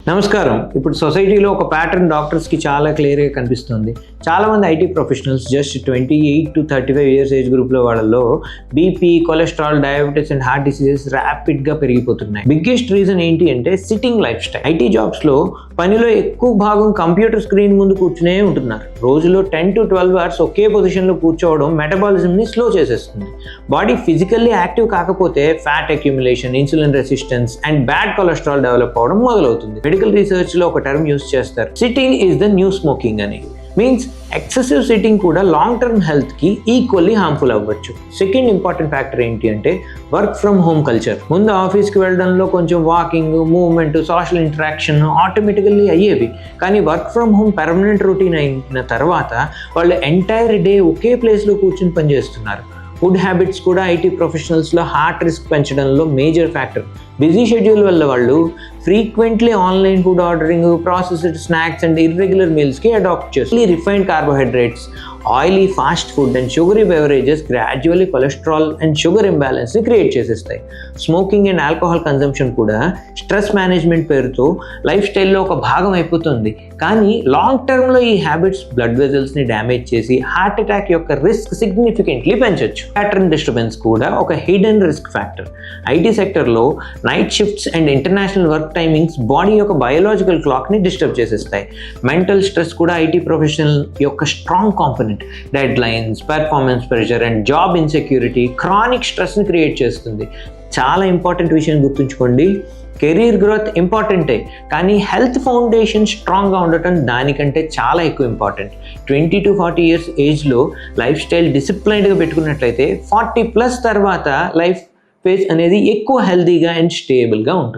నమస్కారం. ఇప్పుడు సొసైటీలో ఒక ప్యాటర్న్ డాక్టర్స్కి చాలా క్లియర్గా కనిపిస్తుంది. చాలామంది IT professionals just 28 to 35 years age గ్రూప్లో వాళ్ళలో BP, cholesterol, diabetes and heart diseases ర్యాపిడ్గా పెరిగిపోతున్నాయి. బిగ్గెస్ట్ రీజన్ ఏంటి అంటే సిట్టింగ్ లైఫ్ స్టైల్. ఐటీ జాబ్స్లో పనిలో ఎక్కువ భాగం కంప్యూటర్ స్క్రీన్ ముందు కూర్చునే ఉంటున్నారు. రోజులో 10 to 12 అవర్స్ ఒకే పొజిషన్లో కూర్చోవడం మెటబాలిజంని స్లో చేసేస్తుంది. బాడీ ఫిజికల్లీ యాక్టివ్ కాకపోతే fat accumulation, insulin resistance and bad cholesterol develop అవడం మొదలవుతుంది. మెడికల్ రీసెర్చ్లో ఒక టర్మ్ యూస్ చేస్తారు, sitting is the new smoking అని. మీన్స్ ఎక్సెసివ్ సిట్టింగ్ కూడా లాంగ్ టర్మ్ హెల్త్కి ఈక్వల్లీ హార్మ్ఫుల్ అవ్వచ్చు. సెకండ్ ఇంపార్టెంట్ ఫ్యాక్టర్ ఏంటి అంటే వర్క్ ఫ్రమ్ హోమ్ కల్చర్. ముందు ఆఫీస్కి వెళ్ళడంలో కొంచెం walking, movement, social interaction automatically అయ్యేవి. కానీ work from home permanent routine అయిన తర్వాత వాళ్ళు ఎంటైర్ డే ఒకే ప్లేస్లో కూర్చుని పనిచేస్తున్నారు. ఫుడ్ హ్యాబిట్స్ కూడా ఐటీ ప్రొఫెషనల్స్లో హార్ట్ రిస్క్ పెంచడంలో మేజర్ ఫ్యాక్టర్. బిజీ షెడ్యూల్ వల్ల వాళ్ళు frequently online food ordering, processed snacks and irregular మీల్స్కి అడాప్ట్ చేస్తారు. Refined carbohydrates, oily fast food and sugary beverages gradually cholesterol and sugar ఇంబ్యాలెన్స్ని క్రియేట్ చేసేస్తాయి. Smoking and alcohol consumption కూడా stress management పేరుతో life స్టైల్లో ఒక భాగం అయిపోతుంది. కానీ లాంగ్ టర్మ్లో ఈ హ్యాబిట్స్ బ్లడ్ వెజల్స్ని డ్యామేజ్ చేసి హార్ట్ అటాక్ యొక్క రిస్క్ సిగ్నిఫికెంట్లీ పెంచవచ్చు. ప్యాటర్న్ డిస్టర్బెన్స్ కూడా ఒక హిడెన్ రిస్క్ ఫ్యాక్టర్. ఐటీ సెక్టర్లో night shifts and international work timings body యొక్క బయోలాజికల్ క్లాక్ని డిస్టర్బ్ చేసేస్తాయి. మెంటల్ స్ట్రెస్ కూడా ఐటీ ప్రొఫెషనల్ యొక్క strong component. Deadlines, performance pressure and job insecurity chronic స్ట్రెస్ని క్రియేట్ చేస్తుంది. చాలా ఇంపార్టెంట్ విషయం గుర్తుంచుకోండి, కెరీర్ గ్రోత్ ఇంపార్టెంటే, కానీ హెల్త్ ఫౌండేషన్ స్ట్రాంగ్గా ఉండటం దానికంటే చాలా ఎక్కువ ఇంపార్టెంట్. 20 to 40 ఇయర్స్ ఏజ్లో లైఫ్ స్టైల్ డిసిప్లైన్డ్గా పెట్టుకున్నట్లయితే 40+ తర్వాత లైఫ్ ఫేజ్ అనేది ఎక్కువ హెల్తీగా అండ్ స్టేబుల్గా ఉంటుంది.